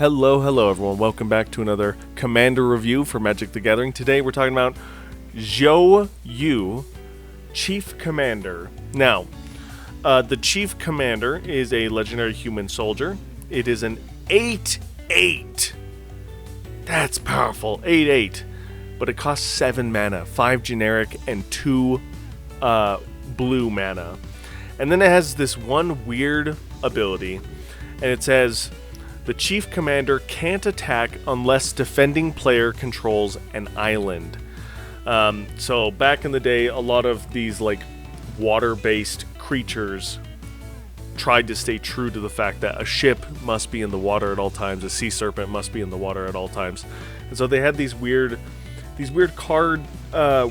Hello everyone. Welcome back to another Commander review for Magic the Gathering. Today we're talking about Zhou, Chief Commander. Now, the Chief Commander is a legendary human soldier. It is an 8/8. That's powerful. 8/8. But it costs 7 mana, 5 generic and 2 blue mana. And then it has this one weird ability, and it says the Chief Commander can't attack unless defending player controls an island. So back in the day, a lot of these like water-based creatures tried to stay true to the fact that a ship must be in the water at all times, a sea serpent must be in the water at all times, and so they had these weird card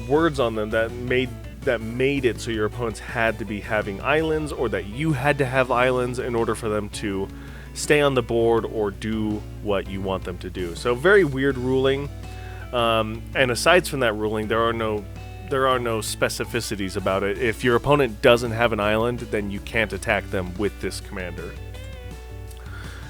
words on them that made it so your opponents had to be having islands, or that you had to have islands in order for them to stay on the board or do what you want them to do. So very weird ruling. And aside from that ruling, there are no specificities about it. If your opponent doesn't have an island, then you can't attack them with this commander.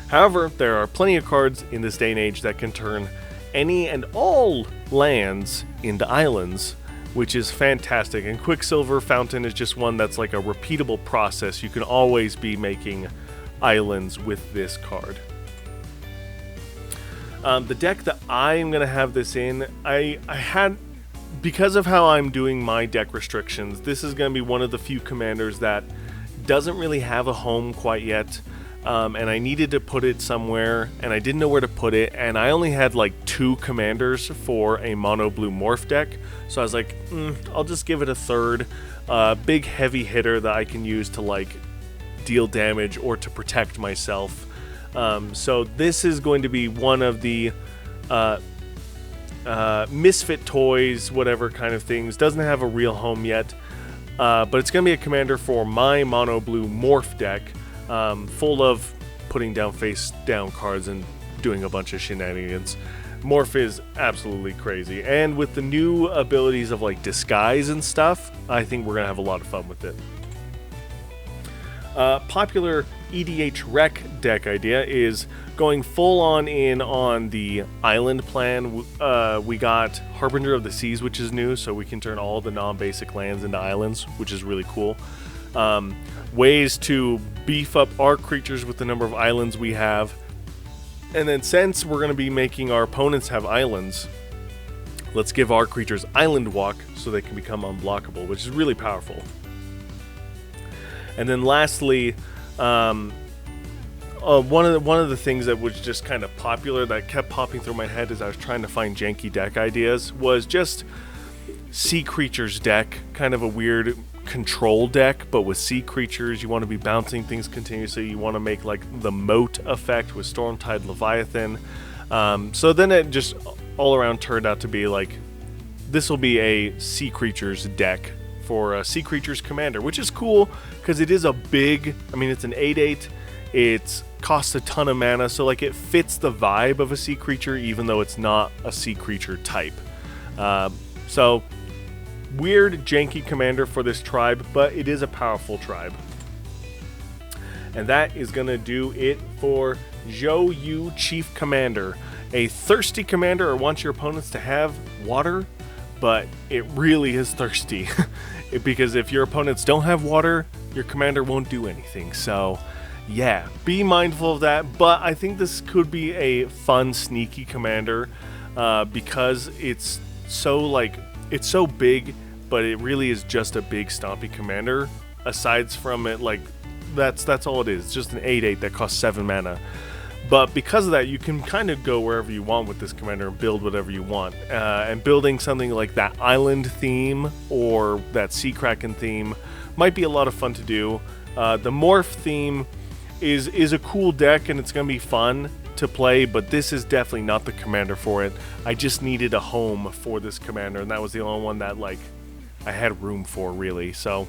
However, there are plenty of cards in this day and age that can turn any and all lands into islands, which is fantastic. And Quicksilver Fountain is just one that's like a repeatable process. You can always be making islands with this card. The deck that I'm going to have this in, I had, because of how I'm doing my deck restrictions, this is going to be one of the few commanders that doesn't really have a home quite yet. And I needed to put it somewhere, and I didn't know where to put it, and I only had like 2 commanders for a mono blue morph deck, so I was like, I'll just give it a third big heavy hitter that I can use to like deal damage or to protect myself. So this is going to be one of the misfit toys, whatever kind of things. Doesn't have a real home yet, but it's going to be a commander for my mono blue morph deck, full of putting down face down cards and doing a bunch of shenanigans. Morph is absolutely crazy, and with the new abilities of like disguise and stuff, I think we're going to have a lot of fun with it. Popular EDH rec deck idea is going full on in on the island plan. We got Harbinger of the Seas, which is new, so we can turn all the non-basic lands into islands, which is really cool. Ways to beef up our creatures with the number of islands we have. And then since we're going to be making our opponents have islands, let's give our creatures island walk so they can become unblockable, which is really powerful. And then lastly, one of the things that was just kind of popular that kept popping through my head as I was trying to find janky deck ideas was just sea creatures deck, kind of a weird control deck, but with sea creatures. You want to be bouncing things continuously. You want to make like the moat effect with Stormtide Leviathan. So then it just all around turned out to be like, this will be a sea creatures deck for a Sea Creatures Commander, which is cool because it is a big, it's an 8/8, it costs a ton of mana, so like it fits the vibe of a sea creature even though it's not a sea creature type. So weird janky commander for this tribe, but it is a powerful tribe. And that is gonna do it for Zhou, Chief Commander. A thirsty commander, or wants your opponents to have water, but it really is thirsty. Because if your opponents don't have water, your commander won't do anything. So yeah, be mindful of that. But I think this could be a fun, sneaky commander, because it's so big, but it really is just a big stompy commander. Aside from it, like that's all it is. It's just an 8/8 that costs 7 mana. But because of that, you can kind of go wherever you want with this commander and build whatever you want. And building something like that island theme or that Sea Kraken theme might be a lot of fun to do. The morph theme is a cool deck, and it's going to be fun to play, but this is definitely not the commander for it. I just needed a home for this commander, and that was the only one that like I had room for, really. So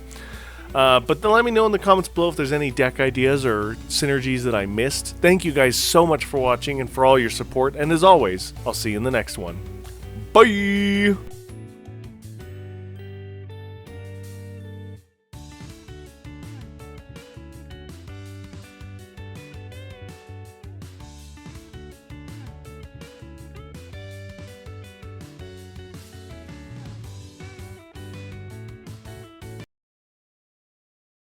but then let me know in the comments below if there's any deck ideas or synergies that I missed. Thank you guys so much for watching and for all your support, and as always, I'll see you in the next one. Bye!